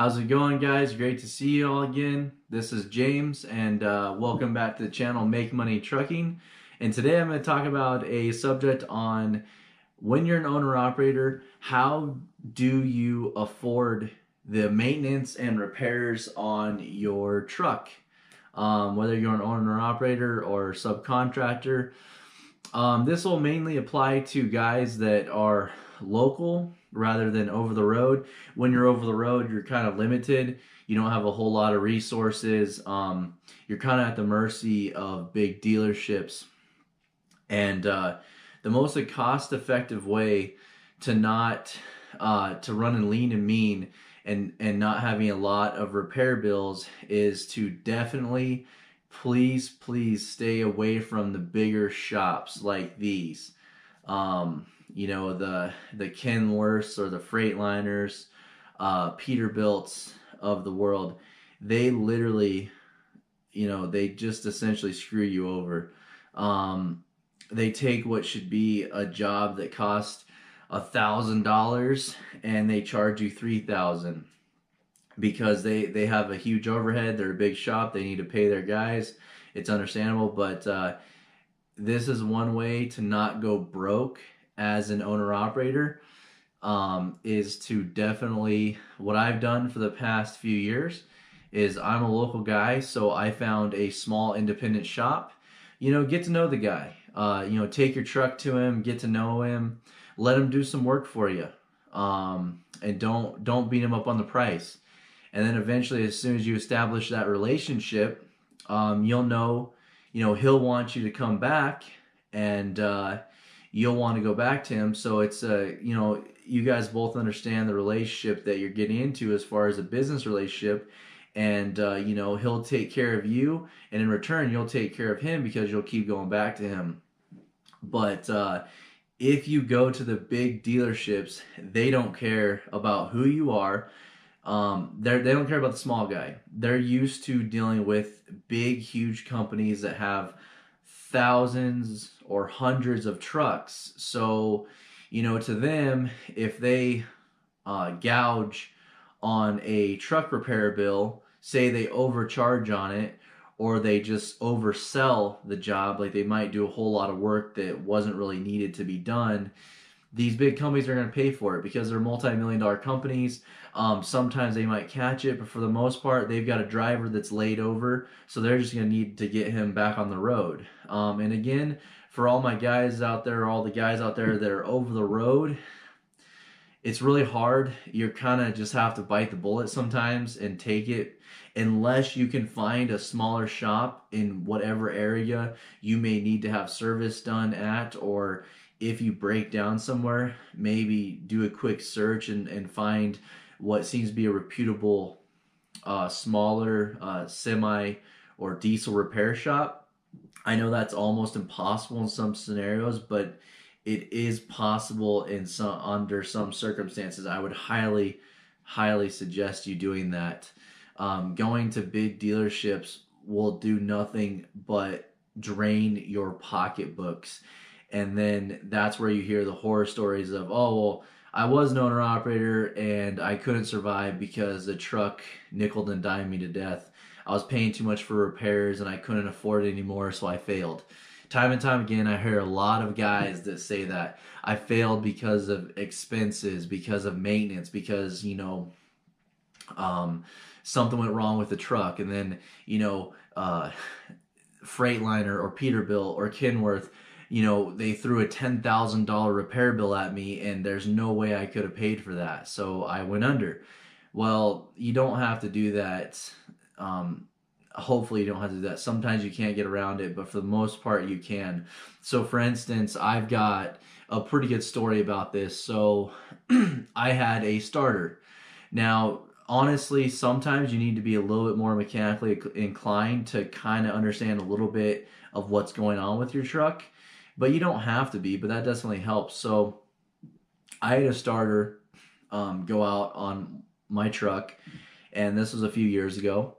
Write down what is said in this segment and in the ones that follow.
How's it going, guys? Great to see you all again. This is James, and welcome back to the channel Make Money Trucking. And today I'm going to talk about a subject on when you're an owner-operator, how do you afford the maintenance and repairs on your truck? Whether you're an owner-operator or subcontractor, this will mainly apply to guys that are local rather than over the road. When you're over the road, you're kind of limited. You don't have a whole lot of resources. You're kind of at the mercy of big dealerships. And the most cost-effective way to not to run and lean and mean and not having a lot of repair bills is to definitely please stay away from the bigger shops like these. You know, the Kenworths or the Freightliners, Peterbilts of the world. They literally, they just essentially screw you over. They take what should be a job that costs $1,000 and they charge you $3,000 because they have a huge overhead. They're a big shop. They need to pay their guys. It's understandable, but this is one way to not go broke as an owner-operator, is to definitely, what I've done for the past few years is I'm a local guy, so I found a small independent shop. Get to know the guy. Take your truck to him, get to know him, let him do some work for you, and don't beat him up on the price. And then eventually, as soon as you establish that relationship, you'll know, he'll want you to come back, and you'll want to go back to him. So it's you guys both understand the relationship that you're getting into as far as a business relationship. And he'll take care of you, and in return you'll take care of him because you'll keep going back to him. But if you go to the big dealerships, they don't care about who you are. They don't care about the small guy. They're used to dealing with big, huge companies that have thousands or hundreds of trucks. So, to them, if they gouge on a truck repair bill, say they overcharge on it, or they just oversell the job, like they might do a whole lot of work that wasn't really needed to be done, these big companies are going to pay for it because they're multi-million-dollar companies. Sometimes they might catch it, but for the most part, they've got a driver that's laid over, so they're just going to need to get him back on the road. And again, for all my guys out there, all the guys out there that are over the road, it's really hard. You kind of just have to bite the bullet sometimes and take it, unless you can find a smaller shop in whatever area you may need to have service done at, or if you break down somewhere, maybe do a quick search and find what seems to be a reputable smaller semi or diesel repair shop. I know that's almost impossible in some scenarios, but it is possible under some circumstances. I would highly suggest you doing that. Going to big dealerships will do nothing but drain your pocketbooks. And then that's where you hear the horror stories of, oh, well, I was an owner-operator and I couldn't survive because the truck nickeled and dimed me to death. I was paying too much for repairs and I couldn't afford it anymore, so I failed. Time and time again, I hear a lot of guys that say that. I failed because of expenses, because of maintenance, because, something went wrong with the truck. And then, Freightliner or Peterbilt or Kenworth, they threw a $10,000 repair bill at me and there's no way I could have paid for that. So I went under. Well, you don't have to do that. Hopefully you don't have to do that. Sometimes you can't get around it, but for the most part you can. So for instance, I've got a pretty good story about this. So I had a starter. Now, honestly, sometimes you need to be a little bit more mechanically inclined to kind of understand a little bit of what's going on with your truck. But you don't have to be, but that definitely helps. So I had a starter go out on my truck, and this was a few years ago.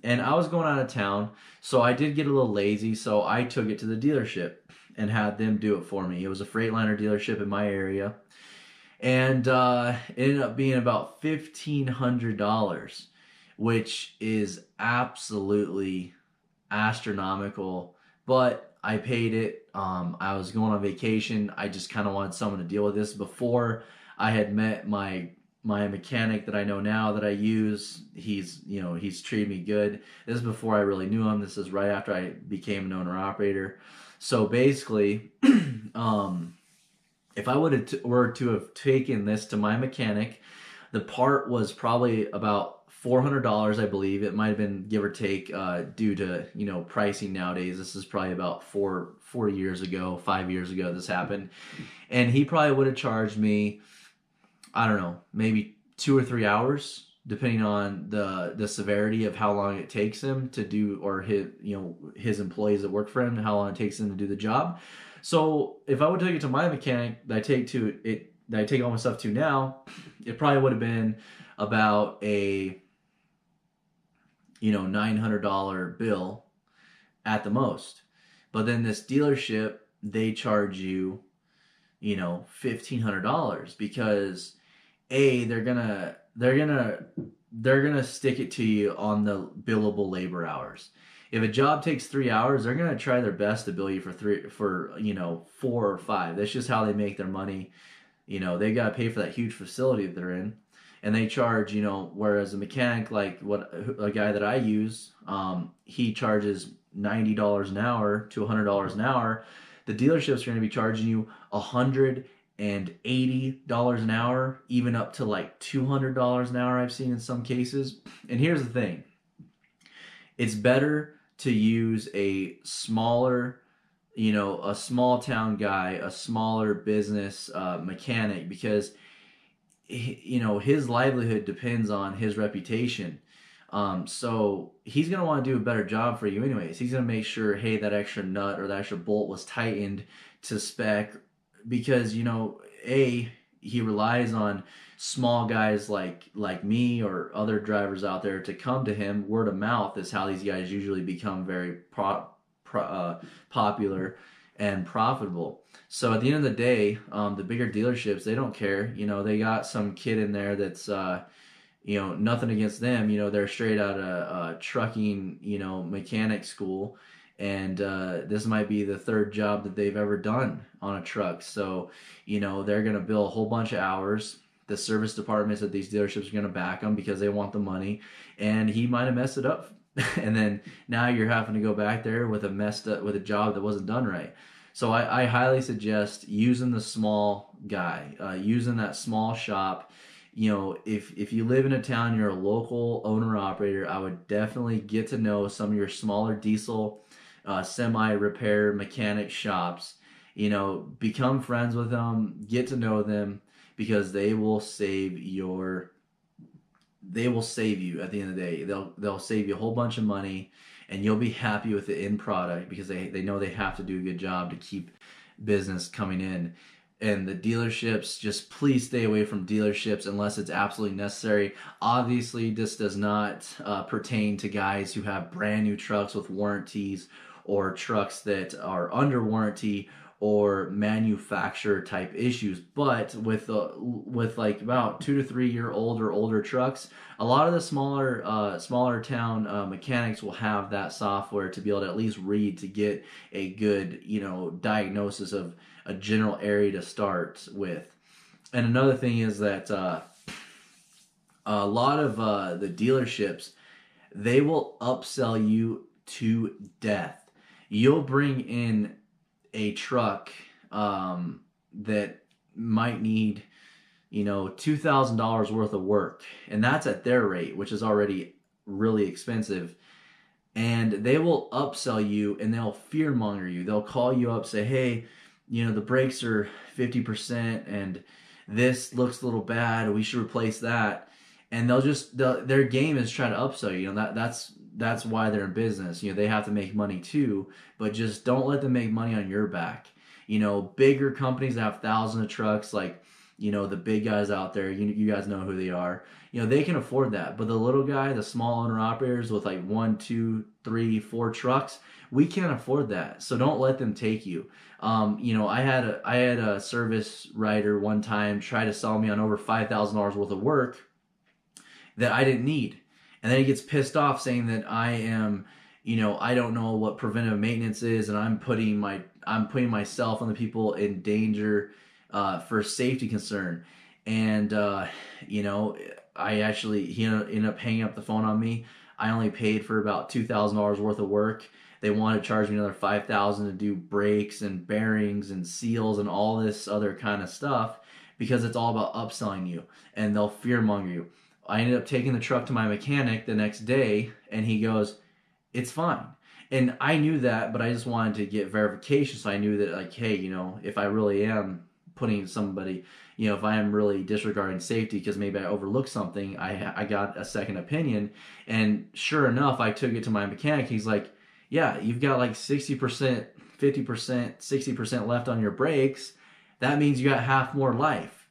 And I was going out of town, so I did get a little lazy, so I took it to the dealership and had them do it for me. It was a Freightliner dealership in my area. and it ended up being about $1,500, which is absolutely astronomical. But I paid it. I was going on vacation. I just kind of wanted someone to deal with this before I had met my mechanic that I know now that I use. He's treated me good. This is before I really knew him. This is right after I became an owner operator. So basically, if I were to have taken this to my mechanic, the part was probably about $400, I believe. It might have been give or take due to pricing nowadays. This is probably about 4 years ago, 5 years ago this happened, and he probably would have charged me, I don't know, maybe 2 or 3 hours, depending on the severity of how long it takes him to do, or his employees that work for him, how long it takes them to do the job. So if I would take it to my mechanic that I take all my stuff to now, it probably would have been about a $900 bill at the most. But then this dealership, they charge you $1,500 because they're gonna stick it to you on the billable labor hours. If a job takes 3 hours, they're gonna try their best to bill you for 4 or 5. That's just how they make their money. They gotta pay for that huge facility that they're in, and they charge. Whereas a mechanic, like a guy that I use, he charges $90 an hour to $100 an hour. The dealerships are going to be charging you $180 an hour, even up to like $200 an hour I've seen in some cases. And here's the thing. It's better to use a smaller, a small town guy, a smaller business mechanic, because his livelihood depends on his reputation. So he's going to want to do a better job for you anyways. He's going to make sure, hey, that extra nut or that extra bolt was tightened to spec, because, he relies on small guys like me or other drivers out there to come to him. Word of mouth is how these guys usually become very popular and profitable. So at the end of the day, the bigger dealerships, they don't care. They got some kid in there that's nothing against them. They're straight out of trucking, mechanic school. And this might be the third job that they've ever done on a truck. So, they're going to bill a whole bunch of hours. The service departments at these dealerships are going to back them because they want the money. And he might have messed it up. And then now you're having to go back there with a job that wasn't done right. So I highly suggest using the small guy, using that small shop. If you live in a town, you're a local owner operator, I would definitely get to know some of your smaller diesel semi-repair mechanic shops. Become friends with them, get to know them, because they will save you at the end of the day. They'll save you a whole bunch of money, and you'll be happy with the end product because they know they have to do a good job to keep business coming in. And the dealerships, just please stay away from dealerships unless it's absolutely necessary. Obviously, this does not pertain to guys who have brand new trucks with warranties, or trucks that are under warranty, or manufacturer type issues. But with like about 2 to 3 year old or older trucks, a lot of the smaller town mechanics will have that software to be able to at least read, to get a good diagnosis of a general area to start with. And another thing is that a lot of the dealerships, they will upsell you to death. You'll bring in a truck that might need $2,000 worth of work, and that's at their rate, which is already really expensive. And they will upsell you, and they'll fearmonger you. They'll call you up, say, hey, the brakes are 50% and this looks a little bad, we should replace that. And their game is trying to upsell you. That's why they're in business. They have to make money too, but just don't let them make money on your back. Bigger companies that have thousands of trucks, like you know, the big guys out there, you guys know who they are. You know, they can afford that. But the little guy, the small owner operators with like 1, 2, 3, 4 trucks, we can't afford that. So don't let them take you. You know, I had a service writer one time try to sell me on over $5,000 worth of work that I didn't need. And then he gets pissed off saying that I am, you know, I don't know what preventive maintenance is, and I'm putting myself and the people in danger for safety concern. And you know, he ended up hanging up the phone on me. I only paid for about $2,000 worth of work. They wanted to charge me another $5,000 to do brakes and bearings and seals and all this other kind of stuff because it's all about upselling you, and they'll fearmonger you. I ended up taking the truck to my mechanic the next day, and he goes, "It's fine." And I knew that, but I just wanted to get verification, so I knew that, like, hey, you know, if I really am putting somebody, you know, if I am really disregarding safety because maybe I overlooked something, I got a second opinion. And sure enough, I took it to my mechanic. He's like, "Yeah, you've got like 60%, 50%, 60% left on your brakes. That means you got half more life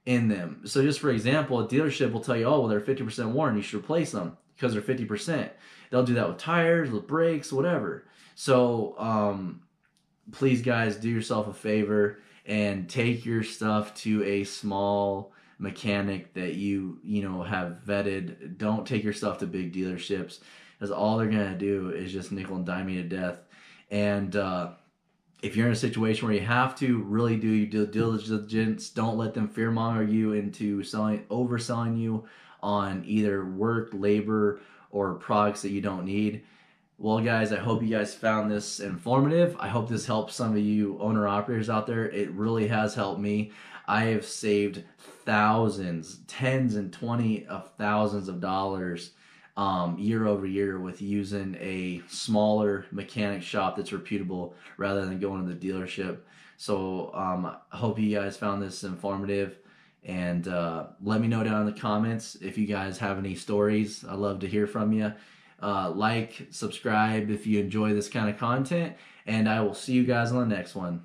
in them." So just for example, a dealership will tell you, "Oh, well, they're 50% worn, you should replace them because they're 50%. They'll do that with tires, with brakes, whatever. So please, guys, do yourself a favor and take your stuff to a small mechanic that you know have vetted. Don't take your stuff to big dealerships, because all they're gonna do is just nickel and dime you to death. And if you're in a situation where you have to really do your due diligence, don't let them fearmonger you into overselling you on either work, labor, or products that you don't need. Well, guys, I hope you guys found this informative. I hope this helps some of you owner operators out there. It really has helped me. I have saved thousands, tens and 20 of thousands of dollars year over year with using a smaller mechanic shop that's reputable rather than going to the dealership. So I hope you guys found this informative, and let me know down in the comments if you guys have any stories. I'd love to hear from you. Like, subscribe if you enjoy this kind of content, and I will see you guys on the next one.